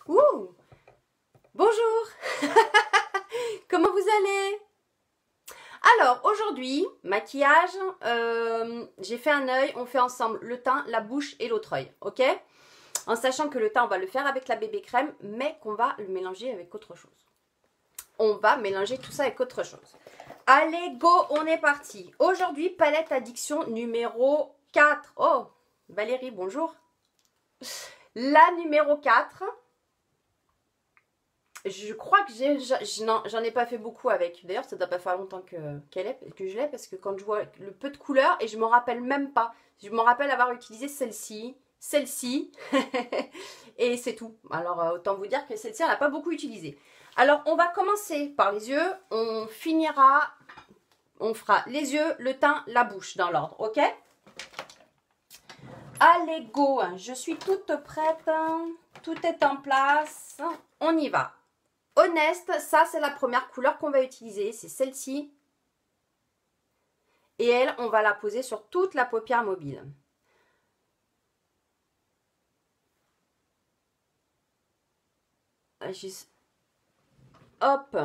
Ouh, bonjour. Comment vous allez? Alors, aujourd'hui, maquillage, j'ai fait un œil, on fait ensemble le teint, la bouche et l'autre œil, ok? En sachant que le teint, on va le faire avec la bébé crème, mais qu'on va le mélanger avec autre chose. On va mélanger tout ça avec autre chose. Allez, go, on est parti. Aujourd'hui, palette addiction numéro 4. Oh, Valérie, bonjour. La numéro 4. Je crois que j'en ai pas fait beaucoup avec. D'ailleurs, ça doit pas faire longtemps que je l'ai parce que quand je vois le peu de couleurs et je me rappelle même pas. Je me rappelle avoir utilisé celle-ci, et c'est tout. Alors, autant vous dire que celle-ci, on n'a pas beaucoup utilisé. Alors, on va commencer par les yeux. On fera les yeux, le teint, la bouche dans l'ordre, ok? Allez, go! Je suis toute prête. Tout est en place. On y va. Honest, ça c'est la première couleur qu'on va utiliser, c'est celle-ci. Et elle, on va la poser sur toute la paupière mobile. Hop,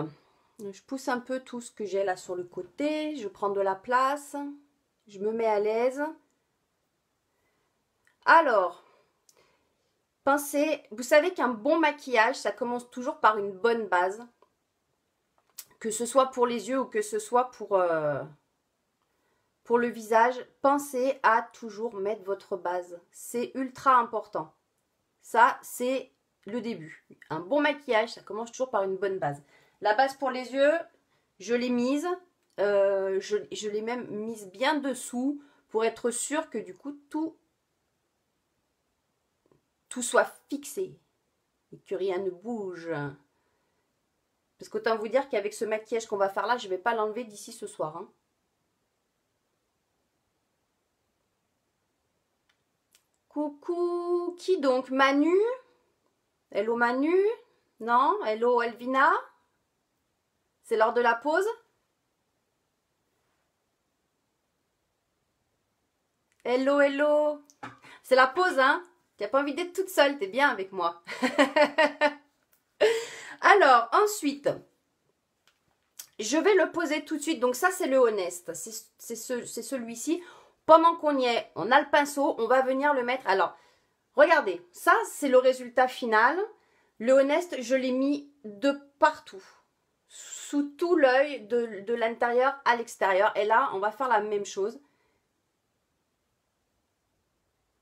je pousse un peu tout ce que j'ai là sur le côté, je prends de la place, je me mets à l'aise. Alors, pensez, vous savez qu'un bon maquillage, ça commence toujours par une bonne base. Que ce soit pour les yeux ou que ce soit pour le visage, pensez à toujours mettre votre base. C'est ultra important. Ça, c'est le début. Un bon maquillage, ça commence toujours par une bonne base. La base pour les yeux, je l'ai mise. Je l'ai même mise bien dessous pour être sûre que du coup, tout soit fixé et que rien ne bouge. Parce qu'autant vous dire qu'avec ce maquillage qu'on va faire là, je ne vais pas l'enlever d'ici ce soir. Hein. Coucou, qui donc? Manu? Hello Manu? Non? Hello Elvina? C'est l'heure de la pause? Hello, hello! C'est la pause, hein? Tu n'as pas envie d'être toute seule, t'es bien avec moi. Alors, ensuite, je vais le poser tout de suite. Donc ça, c'est le Honest. C'est celui-ci. Pendant qu'on y est, on a le pinceau, on va venir le mettre. Alors, regardez, ça, c'est le résultat final. Le Honest, je l'ai mis de partout. Sous tout l'œil, de l'intérieur à l'extérieur. Et là, on va faire la même chose.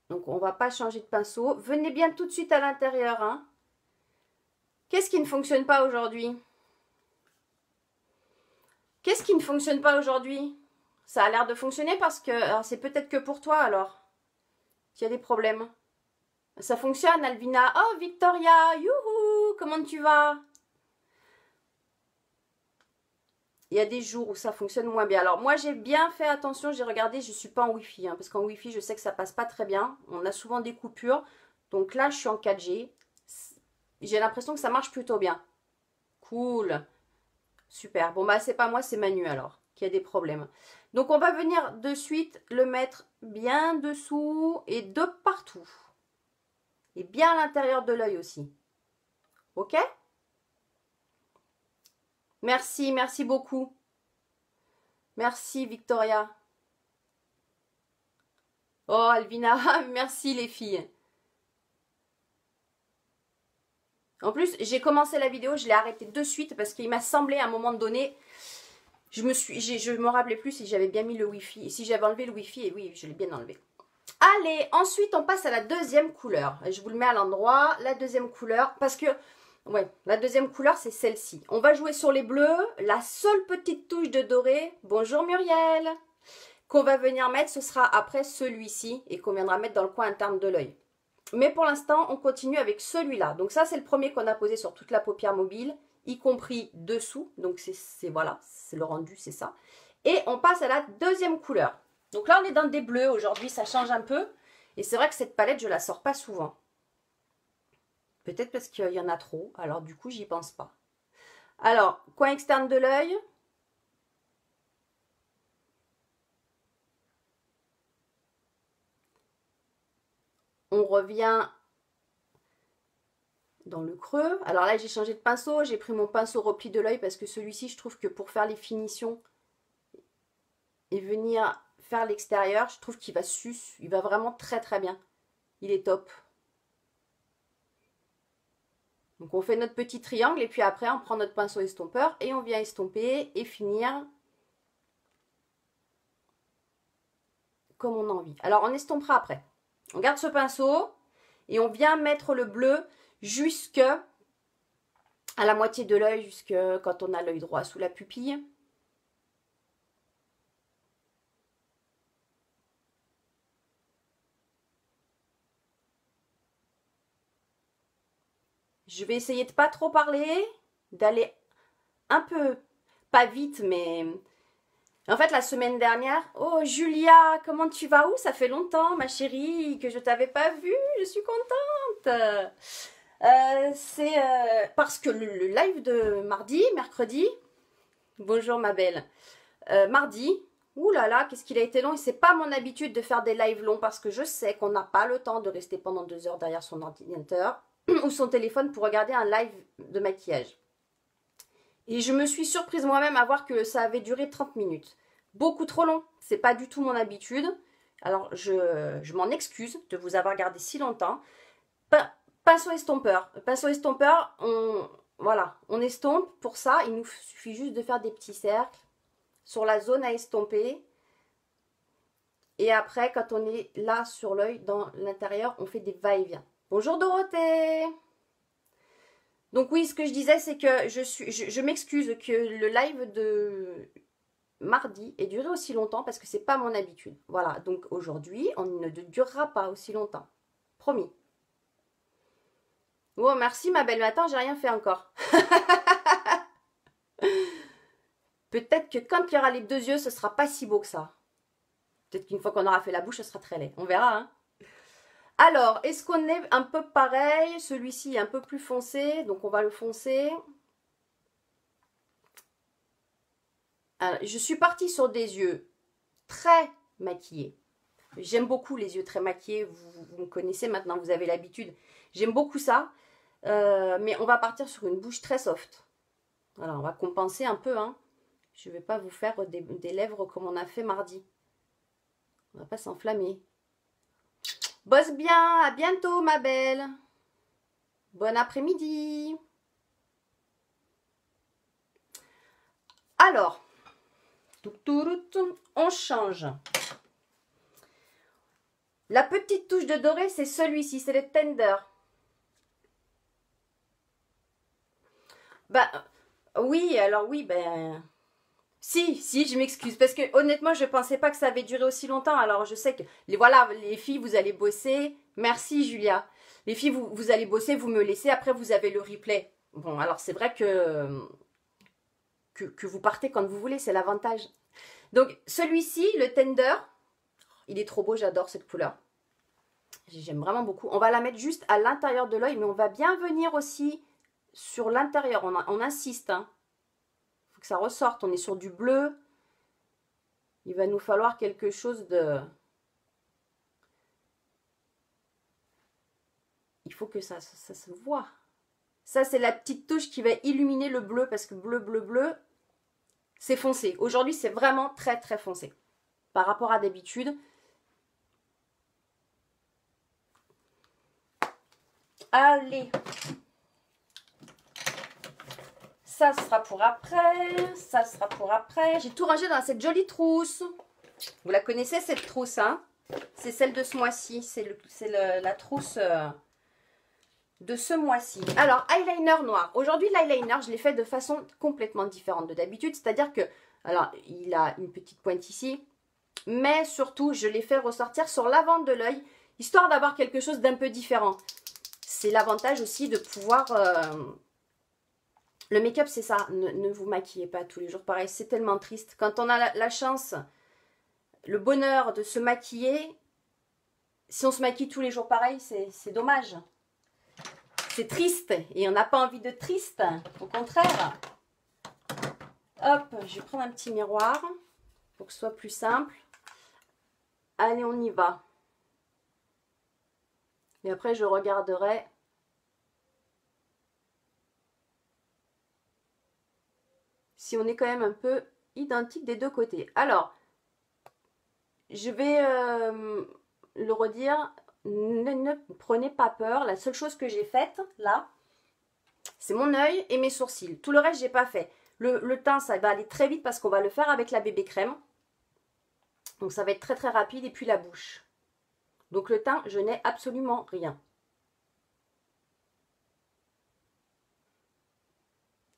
Donc, on ne va pas changer de pinceau. Venez bien tout de suite à l'intérieur. Hein. Qu'est-ce qui ne fonctionne pas aujourd'hui? Qu'est-ce qui ne fonctionne pas aujourd'hui? Ça a l'air de fonctionner parce que... c'est peut-être que pour toi, alors. Qu'il y a des problèmes. Ça fonctionne, Alvina. Oh, Victoria. Youhou. Comment tu vas? Il y a des jours où ça fonctionne moins bien. Alors, moi, j'ai bien fait attention. J'ai regardé, je ne suis pas en Wi-Fi. Hein, parce qu'en Wi-Fi, je sais que ça passe pas très bien. On a souvent des coupures. Donc là, je suis en 4G. J'ai l'impression que ça marche plutôt bien. Cool. Super. Bon, bah, c'est pas moi, c'est Manu alors, qui a des problèmes. Donc, on va venir de suite le mettre bien dessous et de partout. Et bien à l'intérieur de l'œil aussi. Ok? Merci, merci beaucoup. Merci, Victoria. Oh, Alvina, merci les filles. En plus, j'ai commencé la vidéo, je l'ai arrêtée de suite parce qu'il m'a semblé à un moment donné, je me rappelais plus si j'avais bien mis le Wi-Fi, si j'avais enlevé le Wi-Fi, et oui, je l'ai bien enlevé. Allez, ensuite on passe à la deuxième couleur. Je vous le mets à l'endroit, la deuxième couleur, parce que, ouais, la deuxième couleur c'est celle-ci. On va jouer sur les bleus, la seule petite touche de doré, bonjour Muriel, qu'on va venir mettre, ce sera après celui-ci, et qu'on viendra mettre dans le coin interne de l'œil. Mais pour l'instant, on continue avec celui-là. Donc ça, c'est le premier qu'on a posé sur toute la paupière mobile, y compris dessous. Donc c'est voilà, c'est le rendu, c'est ça. Et on passe à la deuxième couleur. Donc là, on est dans des bleus. Aujourd'hui, ça change un peu. Et c'est vrai que cette palette, je la sors pas souvent. Peut-être parce qu'il y en a trop. Alors du coup, j'y pense pas. Alors, coin externe de l'œil. On revient dans le creux. Alors là, j'ai changé de pinceau. J'ai pris mon pinceau repli de l'œil parce que celui-ci, je trouve que pour faire les finitions et venir faire l'extérieur, je trouve qu'il va sus. Il va vraiment très très bien. Il est top. Donc on fait notre petit triangle et puis après on prend notre pinceau estompeur et on vient estomper et finir comme on a envie. Alors on estompera après. On garde ce pinceau et on vient mettre le bleu jusque à la moitié de l'œil, jusque quand on a l'œil droit sous la pupille. Je vais essayer de pas trop parler, d'aller un peu, pas vite, mais... En fait, la semaine dernière, oh Julia, comment tu vas? Où ça fait longtemps, ma chérie, que je t'avais pas vue, je suis contente. C'est parce que le live de mardi, mercredi, bonjour ma belle, mardi, ouh là là, qu'est-ce qu'il a été long, et c'est pas mon habitude de faire des lives longs parce que je sais qu'on n'a pas le temps de rester pendant 2 heures derrière son ordinateur ou son téléphone pour regarder un live de maquillage. Et je me suis surprise moi-même à voir que ça avait duré 30 minutes. Beaucoup trop long, c'est pas du tout mon habitude. Alors je m'en excuse de vous avoir gardé si longtemps. Pinceau estompeur. Pinceau estompeur, on estompe. Pour ça, il nous suffit juste de faire des petits cercles sur la zone à estomper. Et après, quand on est là sur l'œil, dans l'intérieur, on fait des va-et-vient. Bonjour Dorothée! Donc oui, ce que je disais, c'est que je m'excuse que le live de mardi ait duré aussi longtemps parce que c'est pas mon habitude. Voilà, donc aujourd'hui, on ne durera pas aussi longtemps. Promis. Oh, merci ma belle, mais attends, j'ai rien fait encore. Peut-être que quand il y aura les 2 yeux, ce sera pas si beau que ça. Peut-être qu'une fois qu'on aura fait la bouche, ce sera très laid. On verra, hein. Alors, est-ce qu'on est un peu pareil? Celui-ci est un peu plus foncé, donc on va le foncer. Alors, je suis partie sur des yeux très maquillés. J'aime beaucoup les yeux très maquillés, vous me connaissez maintenant, vous avez l'habitude. J'aime beaucoup ça, mais on va partir sur une bouche très soft. Voilà, on va compenser un peu, hein. Je ne vais pas vous faire des lèvres comme on a fait mardi. On va pas s'enflammer. Bosse bien, à bientôt ma belle. Bon après-midi. Alors, on change. La petite touche de doré, c'est celui-ci, c'est le Tender. Bah, oui, alors oui, ben... Si, je m'excuse, parce que honnêtement, je pensais pas que ça avait duré aussi longtemps. Alors, je sais que, voilà, les filles, vous allez bosser. Merci, Julia. Les filles, vous allez bosser, vous me laissez. Après, vous avez le replay. Bon, alors, c'est vrai que vous partez quand vous voulez, c'est l'avantage. Donc, celui-ci, le Tender, il est trop beau, j'adore cette couleur. J'aime vraiment beaucoup. On va la mettre juste à l'intérieur de l'œil, mais on va bien venir aussi sur l'intérieur. On insiste, hein. Faut que ça ressorte, on est sur du bleu. Il va nous falloir quelque chose de... Il faut que ça se voit. Ça, c'est la petite touche qui va illuminer le bleu, parce que bleu, c'est foncé. Aujourd'hui, c'est vraiment très, très foncé. Par rapport à d'habitude. Allez. Ça sera pour après, ça sera pour après. J'ai tout rangé dans cette jolie trousse. Vous la connaissez cette trousse, hein? C'est celle de ce mois-ci. C'est la trousse de ce mois-ci. Alors, eyeliner noir. Aujourd'hui, l'eyeliner, je l'ai fait de façon complètement différente de d'habitude. C'est-à-dire que, alors, il a une petite pointe ici. Mais surtout, je l'ai fait ressortir sur l'avant de l'œil, histoire d'avoir quelque chose d'un peu différent. C'est l'avantage aussi de pouvoir... Le make-up, c'est ça. Ne vous maquillez pas tous les jours. Pareil, c'est tellement triste. Quand on a la chance, le bonheur de se maquiller, si on se maquille tous les jours pareil, c'est dommage. C'est triste. Et on n'a pas envie de triste. Au contraire. Hop, je vais prendre un petit miroir pour que ce soit plus simple. Allez, on y va. Et après, je regarderai si on est quand même un peu identique des deux côtés. Alors, je vais le redire, ne prenez pas peur. La seule chose que j'ai faite, là, c'est mon œil et mes sourcils. Tout le reste, j'ai pas fait. Le teint, ça va aller très vite parce qu'on va le faire avec la bébé crème. Donc, ça va être très très rapide. Et puis la bouche. Donc, le teint, je n'ai absolument rien.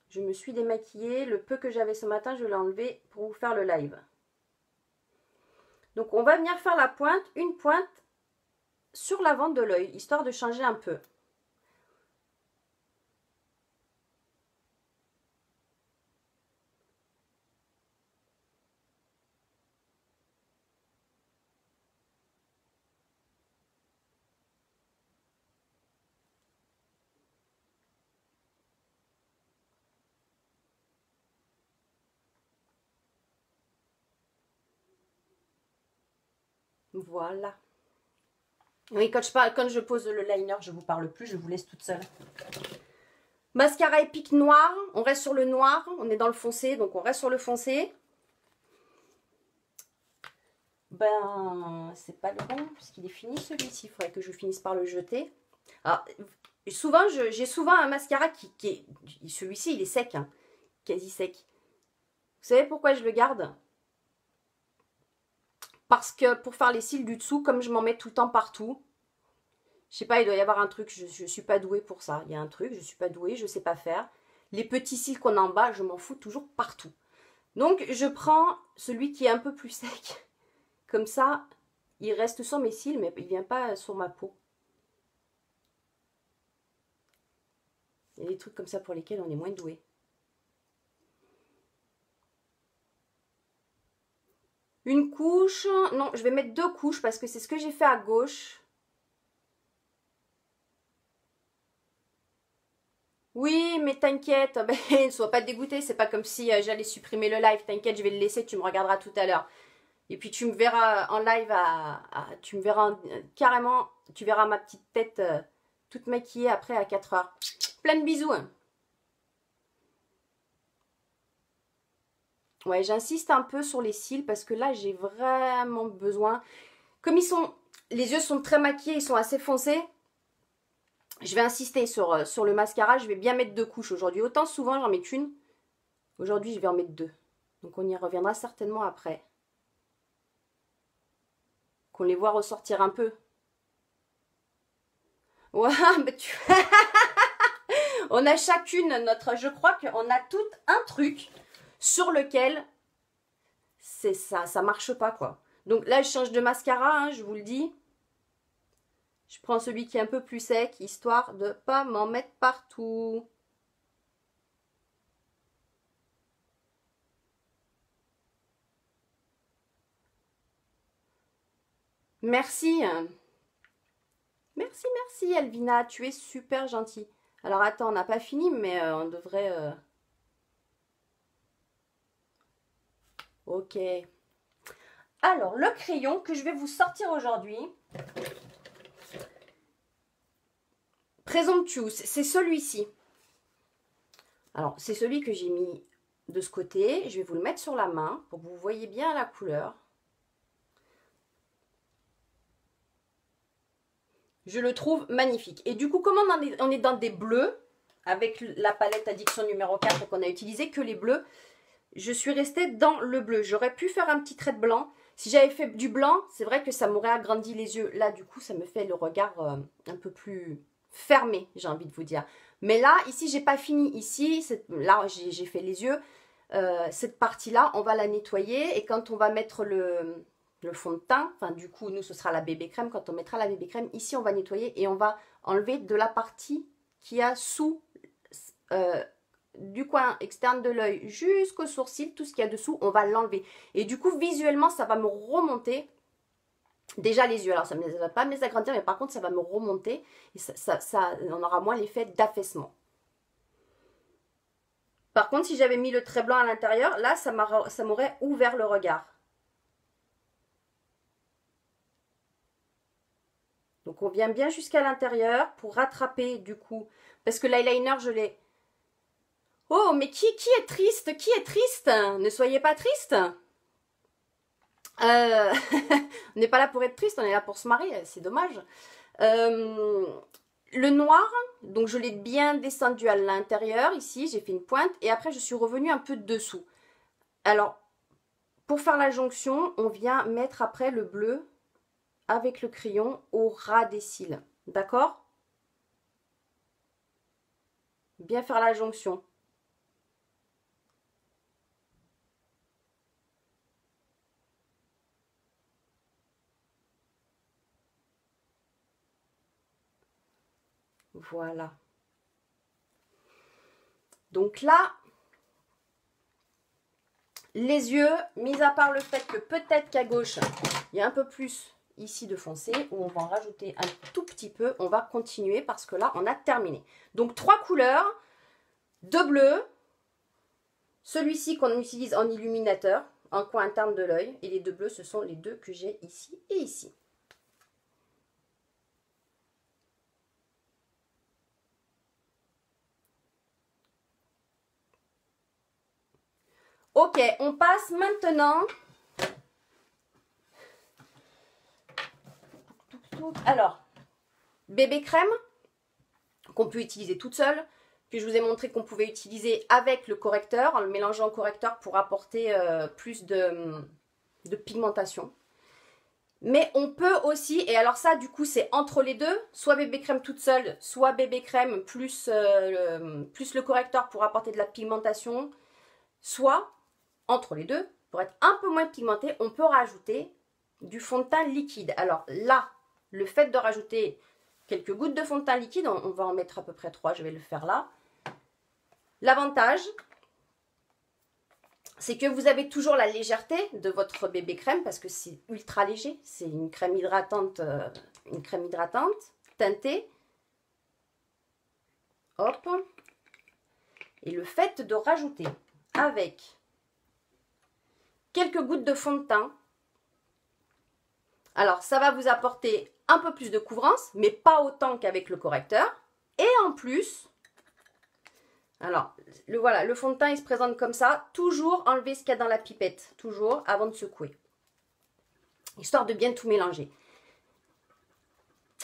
Je me suis démaquillée. Le peu que j'avais ce matin, je l'ai enlevé pour vous faire le live. Donc, on va venir faire la pointe, une pointe sur l'avant de l'œil, histoire de changer un peu. Voilà. Oui, quand je pose le liner, je vous parle plus, je vous laisse toute seule. Mascara épique noir, on reste sur le noir, on est dans le foncé, donc on reste sur le foncé. Ben, c'est pas le bon, puisqu'il est fini celui-ci, il faudrait que je finisse par le jeter. Alors, souvent, j'ai souvent un mascara qui est... Celui-ci, il est sec, hein, quasi sec. Vous savez pourquoi je le garde? Parce que pour faire les cils du dessous, comme je m'en mets tout le temps partout, je sais pas, il doit y avoir un truc, je suis pas douée pour ça. Il y a un truc, je suis pas douée, je sais pas faire. Les petits cils qu'on a en bas, je m'en fous toujours partout. Donc, je prends celui qui est un peu plus sec. Comme ça, il reste sur mes cils, mais il vient pas sur ma peau. Il y a des trucs comme ça pour lesquels on est moins doué. Une couche, non, je vais mettre 2 couches parce que c'est ce que j'ai fait à gauche. Oui, mais t'inquiète, ben, ne sois pas dégoûté, c'est pas comme si j'allais supprimer le live, t'inquiète, je vais le laisser, tu me regarderas tout à l'heure. Et puis tu me verras en live, tu me verras carrément, tu verras ma petite tête toute maquillée après à 4 heures. Plein de bisous. Hein. Ouais, j'insiste un peu sur les cils parce que là, j'ai vraiment besoin. Comme les yeux sont très maquillés, ils sont assez foncés. Je vais insister sur le mascara. Je vais bien mettre 2 couches aujourd'hui. Autant souvent, j'en mets qu'une. Aujourd'hui, je vais en mettre 2. Donc, on y reviendra certainement après. Qu'on les voit ressortir un peu. Ouais, mais tu... On a chacune notre... Je crois qu'on a tout un truc sur lequel c'est ça marche pas, quoi. Donc là, je change de mascara, hein, je vous le dis. Je prends celui qui est un peu plus sec, histoire de pas m'en mettre partout. Merci. Merci, merci, Elvina. Tu es super gentille. Alors, attends, on n'a pas fini, mais on devrait... Ok. Alors, le crayon que je vais vous sortir aujourd'hui... Presumptuous, c'est celui-ci. Alors, c'est celui que j'ai mis de ce côté. Je vais vous le mettre sur la main pour que vous voyez bien la couleur. Je le trouve magnifique. Et du coup, comme on est dans des bleus, avec la palette Addiction numéro 4 qu'on a utilisé, que les bleus, je suis restée dans le bleu. J'aurais pu faire un petit trait de blanc. Si j'avais fait du blanc, c'est vrai que ça m'aurait agrandi les yeux. Là, du coup, ça me fait le regard un peu plus fermé, j'ai envie de vous dire. Mais là, ici, j'ai pas fini. Ici, là, j'ai fait les yeux. Cette partie-là, on va la nettoyer. Et quand on va mettre le fond de teint, enfin, du coup, nous, ce sera la bébé crème. Quand on mettra la bébé crème, ici, on va nettoyer et on va enlever de la partie qui a sous... du coin externe de l'œil jusqu'au sourcil, tout ce qu'il y a dessous, on va l'enlever. Et du coup, visuellement, ça va me remonter déjà les yeux. Alors, ça ne va pas me les agrandir, mais par contre, ça va me remonter. Et on aura moins l'effet d'affaissement. Par contre, si j'avais mis le trait blanc à l'intérieur, là, ça m'aurait ouvert le regard. Donc, on vient bien jusqu'à l'intérieur pour rattraper, du coup. Parce que l'eyeliner, je l'ai... Oh, mais qui est triste? Qui est triste? Ne soyez pas triste. On n'est pas là pour être triste, on est là pour se marier, c'est dommage. Le noir, donc je l'ai bien descendu à l'intérieur, ici, j'ai fait une pointe, et après je suis revenue un peu dessous. Alors, pour faire la jonction, on vient mettre après le bleu avec le crayon au ras des cils, d'accord? Bien faire la jonction. Voilà. Donc là, les yeux, mis à part le fait que peut-être qu'à gauche, il y a un peu plus ici de foncé, où on va en rajouter un tout petit peu. On va continuer parce que là, on a terminé. Donc, 3 couleurs, 2 bleus, celui-ci qu'on utilise en illuminateur, en coin interne de l'œil, et les 2 bleus, ce sont les 2 que j'ai ici et ici. Ok, on passe maintenant. Alors, bébé crème, qu'on peut utiliser toute seule. Puis je vous ai montré qu'on pouvait utiliser avec le correcteur, en le mélangeant au correcteur pour apporter plus de pigmentation. Mais on peut aussi, et alors ça du coup c'est entre les deux, soit bébé crème toute seule, soit bébé crème plus le correcteur pour apporter de la pigmentation, soit entre les deux, pour être un peu moins pigmenté, on peut rajouter du fond de teint liquide. Alors là, le fait de rajouter quelques gouttes de fond de teint liquide, on va en mettre à peu près 3, je vais le faire là. L'avantage, c'est que vous avez toujours la légèreté de votre bébé crème parce que c'est ultra léger. C'est une crème hydratante teintée. Hop. Et le fait de rajouter avec quelques gouttes de fond de teint, alors ça va vous apporter un peu plus de couvrance, mais pas autant qu'avec le correcteur. Et en plus, alors, voilà, le fond de teint, il se présente comme ça. Toujours enlever ce qu'il y a dans la pipette, toujours, avant de secouer. Histoire de bien tout mélanger.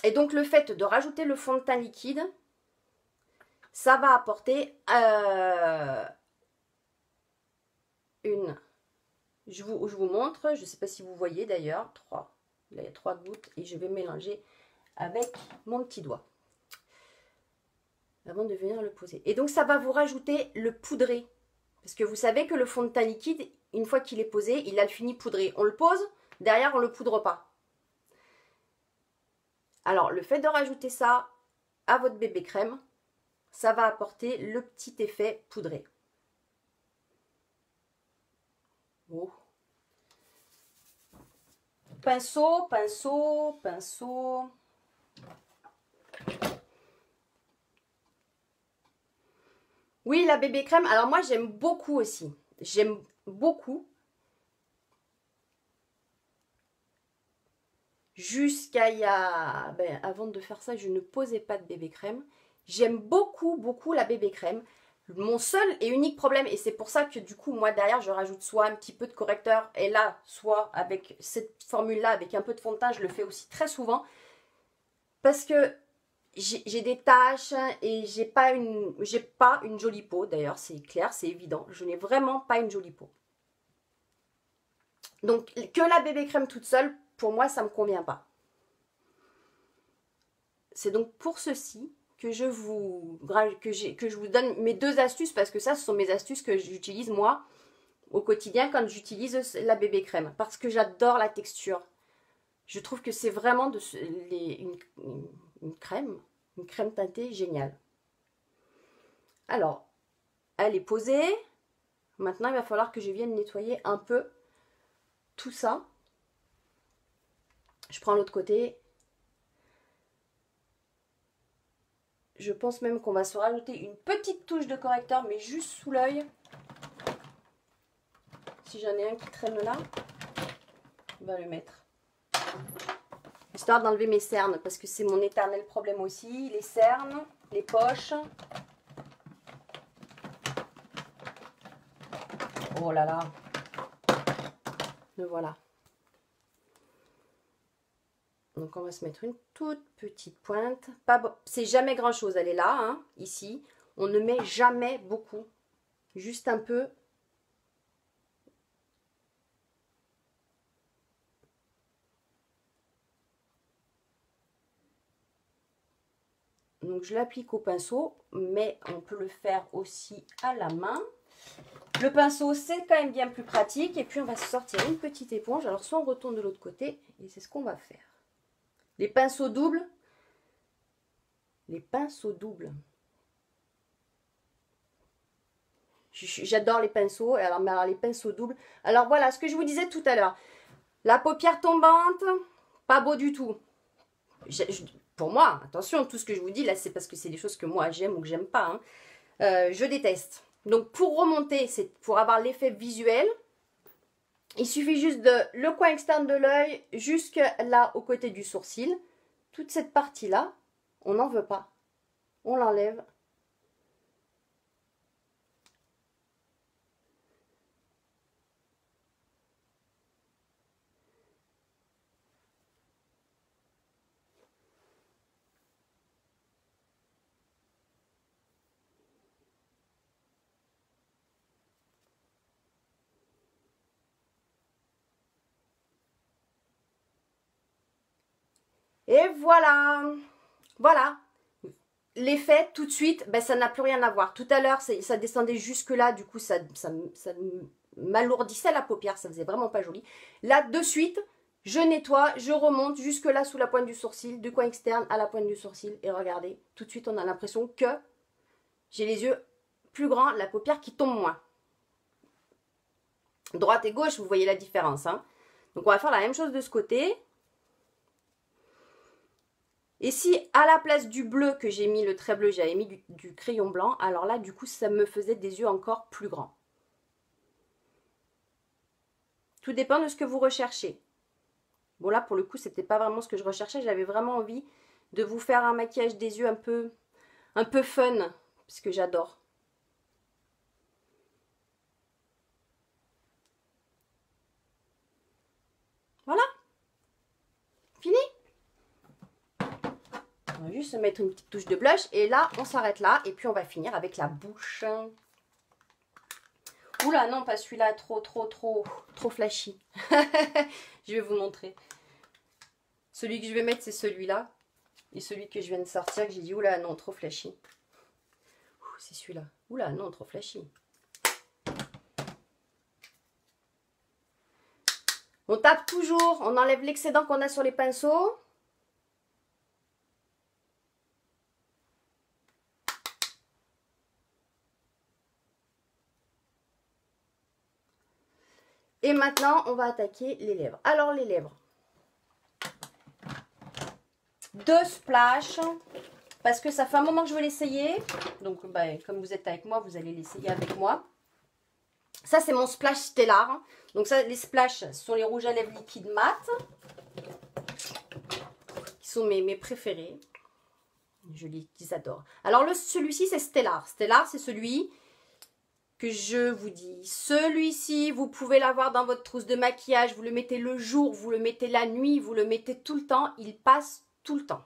Et donc, le fait de rajouter le fond de teint liquide, ça va apporter Je vous montre, je ne sais pas si vous voyez d'ailleurs, 3. Là, il y a 3 gouttes et je vais mélanger avec mon petit doigt avant de venir le poser. Et donc, ça va vous rajouter le poudré. Parce que vous savez que le fond de teint liquide, une fois qu'il est posé, il a le fini poudré. On le pose, derrière, on ne le poudre pas. Alors, le fait de rajouter ça à votre bébé crème, ça va apporter le petit effet poudré. Oh. Pinceau, pinceau, pinceau. Oui, la bébé crème. Alors moi, j'aime beaucoup aussi. J'aime beaucoup. Jusqu'à il y a... Ben, avant de faire ça, je ne posais pas de bébé crème. J'aime beaucoup, beaucoup la bébé crème. Mon seul et unique problème, et c'est pour ça que du coup, moi derrière, je rajoute soit un petit peu de correcteur, et là, soit avec cette formule-là, avec un peu de fond de teint, je le fais aussi très souvent. Parce que j'ai des taches et j'ai pas une jolie peau. D'ailleurs, c'est clair, c'est évident. Je n'ai vraiment pas une jolie peau. Donc, que la bébé crème toute seule, pour moi, ça ne me convient pas. C'est donc pour ceci que je vous donne mes 2 astuces, parce que ça, ce sont mes astuces que j'utilise moi au quotidien quand j'utilise la bébé crème. Parce que j'adore la texture. Je trouve que c'est vraiment une crème teintée géniale. Alors, elle est posée. Maintenant, il va falloir que je vienne nettoyer un peu tout ça. Je prends l'autre côté. Je pense même qu'on va se rajouter une petite touche de correcteur, mais juste sous l'œil. Si j'en ai un qui traîne là, on va le mettre. Histoire d'enlever mes cernes, parce que c'est mon éternel problème aussi. Les cernes, les poches. Oh là là. Le voilà. Donc on va se mettre une toute petite pointe. C'est jamais grand chose, elle est là, hein, ici. On ne met jamais beaucoup. Juste un peu. Donc je l'applique au pinceau, mais on peut le faire aussi à la main. Le pinceau, c'est quand même bien plus pratique. Et puis on va se sortir une petite éponge. Alors soit on retourne de l'autre côté, et c'est ce qu'on va faire. Les pinceaux doubles. Les pinceaux doubles. J'adore les pinceaux. Alors les pinceaux doubles. Alors voilà, ce que je vous disais tout à l'heure. La paupière tombante, pas beau du tout. Pour moi, attention, tout ce que je vous dis là, c'est parce que c'est des choses que moi j'aime ou que j'aime pas. Hein. Je déteste. Donc pour remonter, c'est pour avoir l'effet visuel, il suffit juste de le coin externe de l'œil jusque là au côté du sourcil. Toute cette partie-là, on n'en veut pas. On l'enlève. Et voilà. Voilà. L'effet, tout de suite, ben, ça n'a plus rien à voir. Tout à l'heure, ça descendait jusque là. Du coup, ça m'alourdissait la paupière. Ça faisait vraiment pas joli. Là, de suite, je nettoie, je remonte jusque là sous la pointe du sourcil, du coin externe à la pointe du sourcil. Et regardez, tout de suite, on a l'impression que j'ai les yeux plus grands, la paupière qui tombe moins. Droite et gauche, vous voyez la différence. Hein. Donc, on va faire la même chose de ce côté. Et si à la place du bleu que j'ai mis, le trait bleu, j'avais mis du crayon blanc, alors là, du coup, ça me faisait des yeux encore plus grands. Tout dépend de ce que vous recherchez. Bon, là, pour le coup, c'était pas vraiment ce que je recherchais. J'avais vraiment envie de vous faire un maquillage des yeux un peu fun, parce que j'adore. Voilà. Fini. On va juste se mettre une petite touche de blush. Et là, on s'arrête là. Et puis, on va finir avec la bouche. Oula, non, pas celui-là. Trop flashy. Je vais vous montrer. Celui que je vais mettre, c'est celui-là. Et celui que je viens de sortir, que j'ai dit, oula, non, trop flashy. C'est celui-là. Oula, non, trop flashy. On tape toujours. On enlève l'excédent qu'on a sur les pinceaux. Et maintenant, on va attaquer les lèvres. Alors, les lèvres. 2 splashes. Parce que ça fait un moment que je veux l'essayer. Donc, bah, comme vous êtes avec moi, vous allez l'essayer avec moi. Ça, c'est mon splash Stellar. Donc, ça, les splashes sont les rouges à lèvres liquides mat. Qui sont mes préférés. Je les adore. Alors, celui-ci, c'est Stellar. Stellar, c'est celui que je vous dis. Celui-ci, vous pouvez l'avoir dans votre trousse de maquillage. Vous le mettez le jour, vous le mettez la nuit, vous le mettez tout le temps. Il passe tout le temps.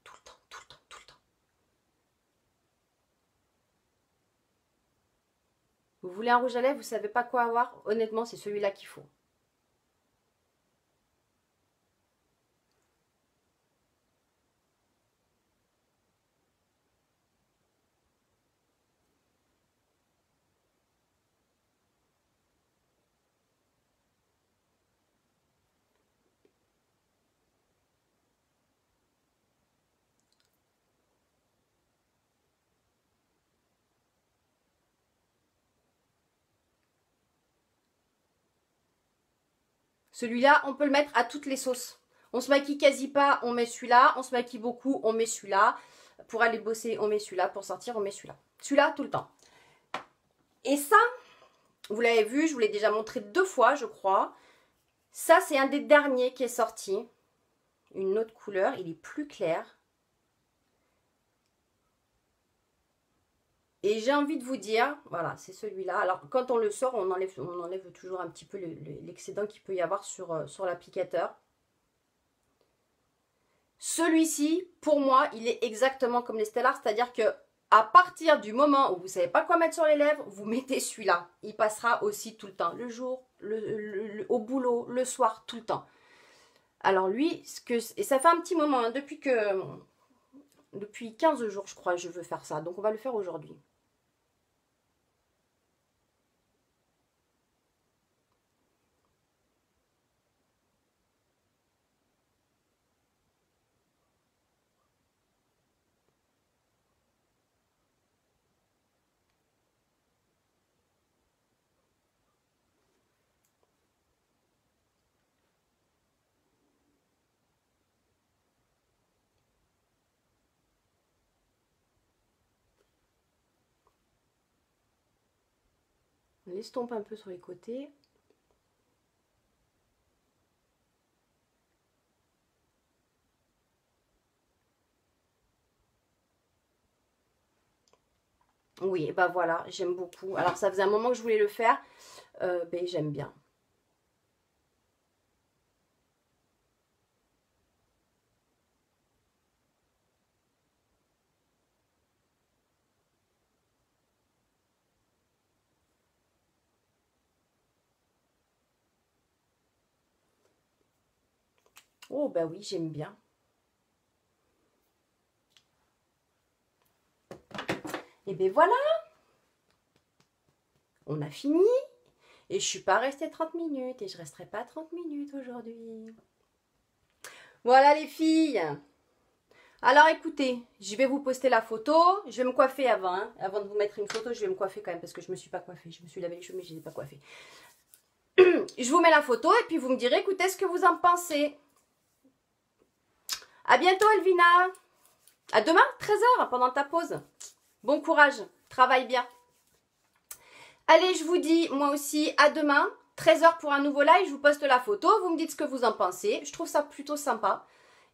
Tout le temps, tout le temps, tout le temps. Vous voulez un rouge à lèvres, vous ne savez pas quoi avoir. Honnêtement, c'est celui-là qu'il faut. Celui-là, on peut le mettre à toutes les sauces. On se maquille quasi pas, on met celui-là. On se maquille beaucoup, on met celui-là. Pour aller bosser, on met celui-là. Pour sortir, on met celui-là. Celui-là, tout le temps. Et ça, vous l'avez vu, je vous l'ai déjà montré 2 fois, je crois. Ça, c'est un des derniers qui est sorti. Une autre couleur, il est plus clair. Et j'ai envie de vous dire, voilà, c'est celui-là. Alors, quand on le sort, on enlève toujours un petit peu l'excédent qu'il peut y avoir sur l'applicateur. Celui-ci, pour moi, il est exactement comme les Stellar, c'est-à-dire que à partir du moment où vous ne savez pas quoi mettre sur les lèvres, vous mettez celui-là. Il passera aussi tout le temps, le jour, au boulot, le soir, tout le temps. Alors lui, et ça fait un petit moment, hein, depuis 15 jours, je crois, je veux faire ça. Donc on va le faire aujourd'hui. On l'estompe un peu sur les côtés. Oui, bah voilà, j'aime beaucoup. Alors ça faisait un moment que je voulais le faire, ben, j'aime bien. Oh bah oui, j'aime bien. Et ben voilà, on a fini. Et je suis pas restée 30 minutes et je resterai pas 30 minutes aujourd'hui. Voilà les filles. Alors écoutez, je vais vous poster la photo. Je vais me coiffer avant. Hein. Avant de vous mettre une photo, je vais me coiffer quand même parce que je me suis pas coiffée. Je me suis lavé les cheveux mais je ne les ai pas coiffés. Je vous mets la photo et puis vous me direz, écoutez ce que vous en pensez. À bientôt Elvina. À demain, 13h pendant ta pause. Bon courage, travaille bien. Allez, je vous dis, moi aussi, à demain, 13h pour un nouveau live, je vous poste la photo, vous me dites ce que vous en pensez, je trouve ça plutôt sympa.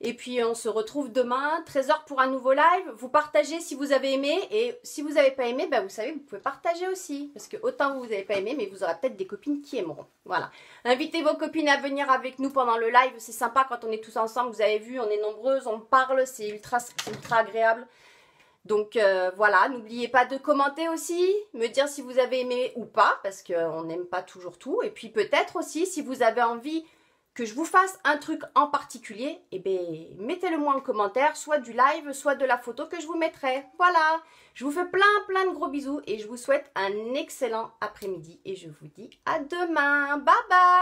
Et puis, on se retrouve demain, 13h pour un nouveau live, vous partagez si vous avez aimé, et si vous n'avez pas aimé, ben vous savez, vous pouvez partager aussi, parce que autant vous n'avez pas aimé, mais vous aurez peut-être des copines qui aimeront. Voilà. Invitez vos copines à venir avec nous pendant le live, c'est sympa quand on est tous ensemble, vous avez vu, on est nombreuses, on parle, c'est ultra agréable. Donc voilà, n'oubliez pas de commenter aussi, me dire si vous avez aimé ou pas, parce qu'on n'aime pas toujours tout. Et puis peut-être aussi, si vous avez envie que je vous fasse un truc en particulier, eh bien, mettez-le moi en commentaire, soit du live, soit de la photo que je vous mettrai. Voilà, je vous fais plein de gros bisous et je vous souhaite un excellent après-midi. Et je vous dis à demain, bye bye.